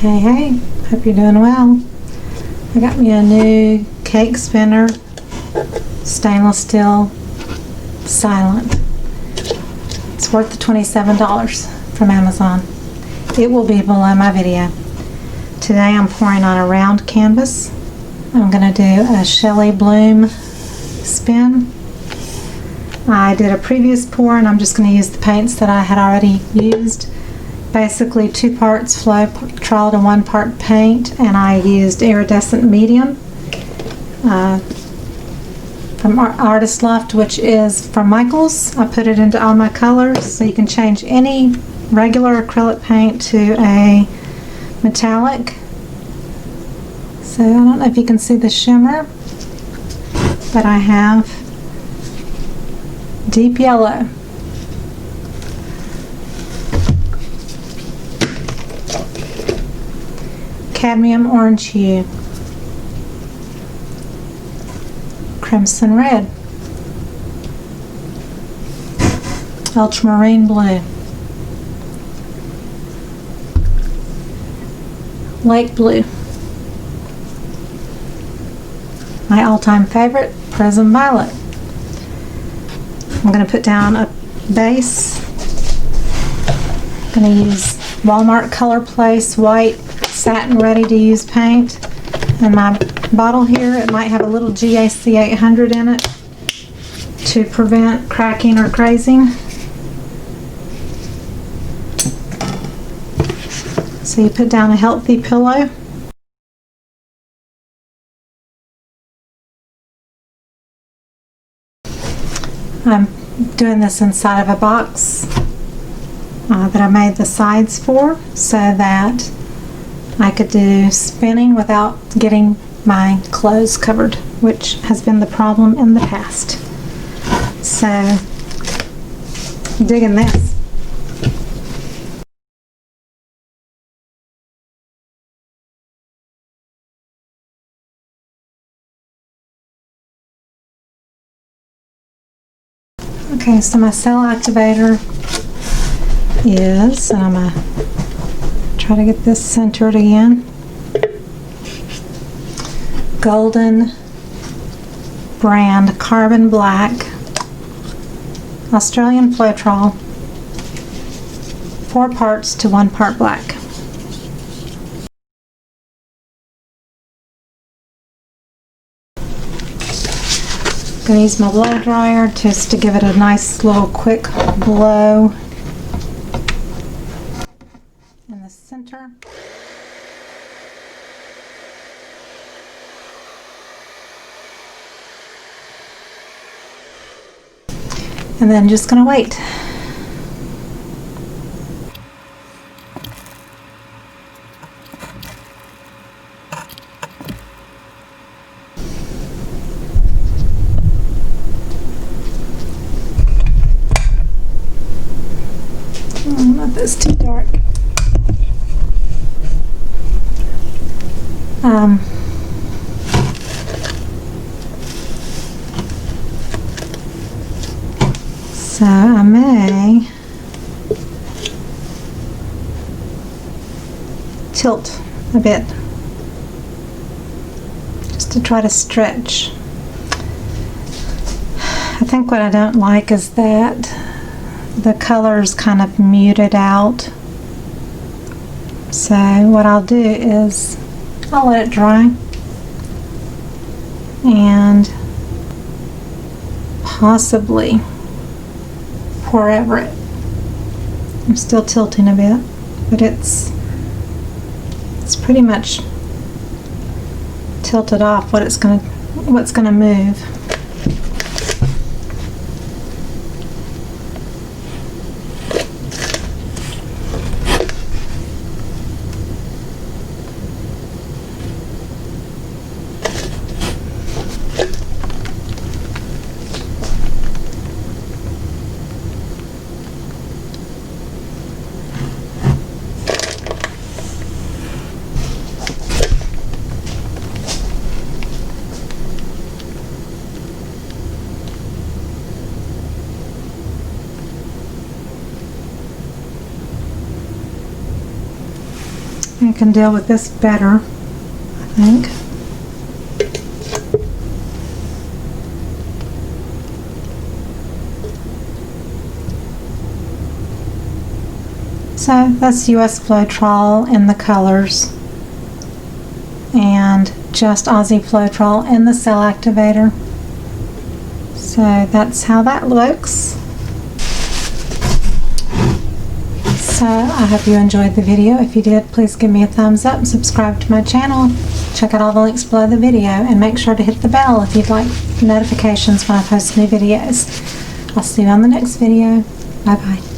Hey, hey, hope you're doing well. I got me a new cake spinner, stainless steel, silent. It's worth the $27 from Amazon. It will be below my video. Today I'm pouring on a round canvas. I'm going to do a Shelee bloom spin. I did a previous pour and I'm just going to use the paints that I had already used. Basically 2 parts Floetrol and 1 part paint, and I used Iridescent medium from Artist Loft, which is from Michaels. I put it into all my colors, so you can change any regular acrylic paint to a metallic. So I don't know if you can see the shimmer, but I have deep yellow. Cadmium orange hue, crimson red, ultramarine blue, lake blue, my all-time favorite, prism violet. I'm going to put down a base. I'm going to use Walmart ColorPlace white Satin ready to use paint, and my bottle here, it might have a little GAC 800 in it to prevent cracking or grazing. So you put down a healthy pillow. I'm doing this inside of a box that I made the sides for, so that I could do spinning without getting my clothes covered, which has been the problem in the past. So, I'm digging this. Okay, so my cell activator is, and I'm going to try to get this centered again, Golden brand Carbon Black Australian Floetrol, 4 parts to 1 part black. I'm going to use my blow dryer just to give it a nice little quick blow in the center. And then just going to wait. Not this too dark. So I may tilt a bit just to try to stretch. I think what I don't like is that the color's kind of muted out. So what I'll do is I'll let it dry and possibly pour over it. I'm still tilting a bit, but it's pretty much tilted off what's gonna move. I can deal with this better, I think. So that's US Floetrol in the colors, and just Aussie Floetrol in the cell activator. So that's how that looks. So I hope you enjoyed the video. If you did, please give me a thumbs up, subscribe to my channel, check out all the links below the video, and make sure to hit the bell if you'd like notifications when I post new videos. I'll see you on the next video. Bye bye.